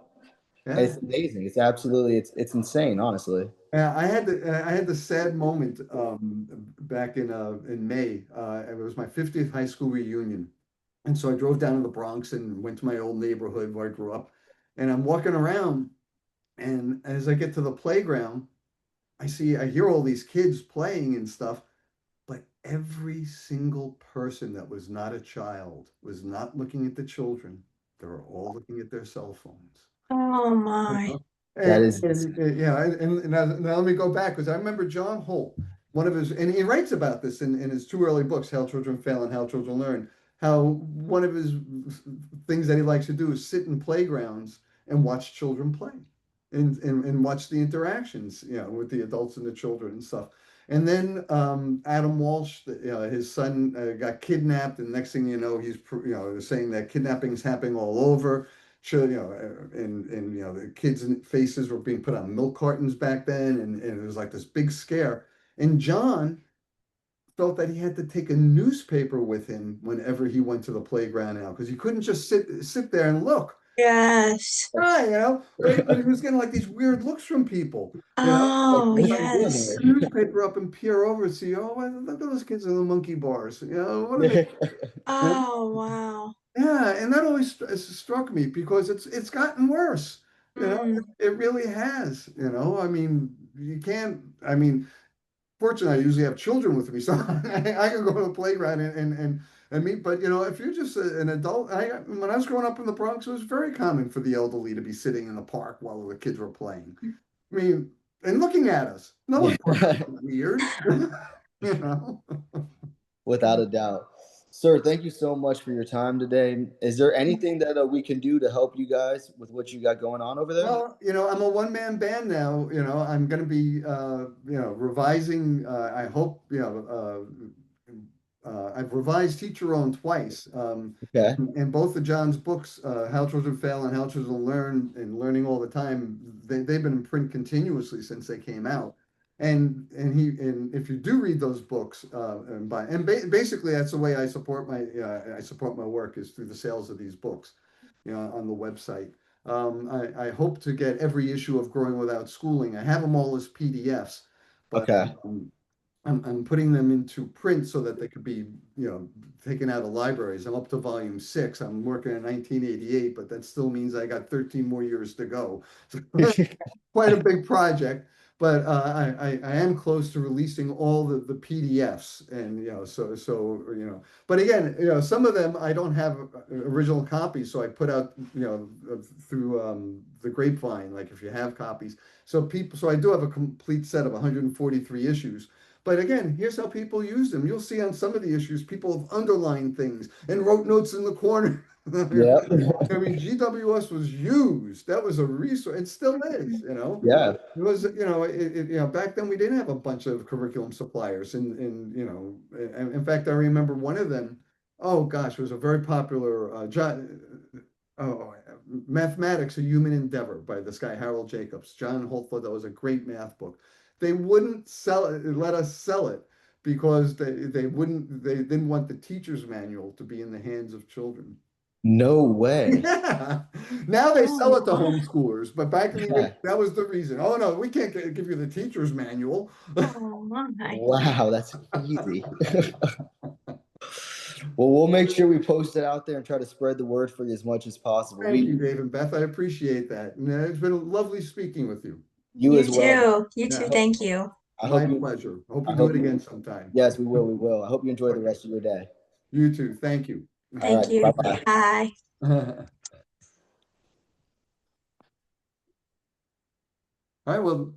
And yeah. it's amazing. It's absolutely it's insane, honestly. I had the sad moment back in May. It was my 50th high school reunion. And so I drove down to the Bronx and went to my old neighborhood where I grew up. And I'm walking around, and as I get to the playground, I hear all these kids playing and stuff, but every single person that was not a child was not looking at the children. They were all looking at their cell phones. Oh, You my. know? That is Yeah, and now let me go back because I remember John Holt, one of his, and he writes about this in his two early books, How Children Fail and How Children Learn. How one of his things that he likes to do is sit in playgrounds and watch children play, and watch the interactions, with the adults and the children and stuff. And then Adam Walsh, his son got kidnapped, and next thing you know, he's saying that kidnapping is happening all over. Sure, and the kids' faces were being put on milk cartons back then, and it was like this big scare. And John felt that he had to take a newspaper with him whenever he went to the playground now, because he couldn't just sit there and look. Yes. Right, but he was getting like these weird looks from people, like, Oh, What's like he doing yes. pick the newspaper up and peer over and see, oh, look at those kids in the monkey bars, what are they, here? you know? Oh, wow. Yeah, and that always struck me because it's gotten worse, Mm, it really has, I mean, you can't, I mean, fortunately, I usually have children with me, so I can go to the playground and meet. But if you're just an adult, when I was growing up in the Bronx, it was very common for the elderly to be sitting in the park while the kids were playing. I mean, and looking at us. No one Yeah, thought it was weird, you know. without a doubt. Sir, thank you so much for your time today. Is there anything that we can do to help you guys with what you got going on over there? Well, I'm a one-man band now. I'm going to be, revising. I hope, I've revised Teach Your Own twice. Okay. And both of John's books, How Children Fail and How Children Learn and Learning All the Time, they've been in print continuously since they came out. And if you do read those books, basically that's the way I support my work is through the sales of these books, on the website. I hope to get every issue of Growing Without Schooling. I have them all as PDFs, but Okay. I'm putting them into print so that they could be, taken out of libraries. I'm up to volume 6. I'm working on 1988, but that still means I got 13 more years to go. Quite a big project, but I am close to releasing all the PDFs, and But again, some of them I don't have original copies, so I put out through the grapevine. Like if you have copies, so I do have a complete set of 143 issues. But again, here's how people use them. You'll see on some of the issues, people have underlined things and wrote notes in the corner. Yeah. I mean, GWS was used. That was a resource. It still is, Yeah. It was, back then we didn't have a bunch of curriculum suppliers. In fact, I remember one of them, oh gosh, was a very popular, oh, Mathematics, A Human Endeavor by this guy, Harold Jacobs. John Holt thought that was a great math book. They wouldn't let us sell it because they didn't want the teacher's manual to be in the hands of children. No way. Yeah. Now they sell oh, it to homeschoolers, but back in the day, Yeah. that was the reason. Oh no, we can't give you the teacher's manual. oh my. Wow, that's crazy. Well, we'll make sure we post it out there and try to spread the word for you as much as possible. Thank you, Dave and Beth. I appreciate that. And it's been lovely speaking with you. You You as well. too. You Yeah, too. Thank you. I my hope you, pleasure. Hope I we do hope it you, again sometime. yes, we will. We will. I hope you enjoy the Okay. rest of your day. You too. Thank you. All Thank right. Bye you. bye. Bye. All right, well.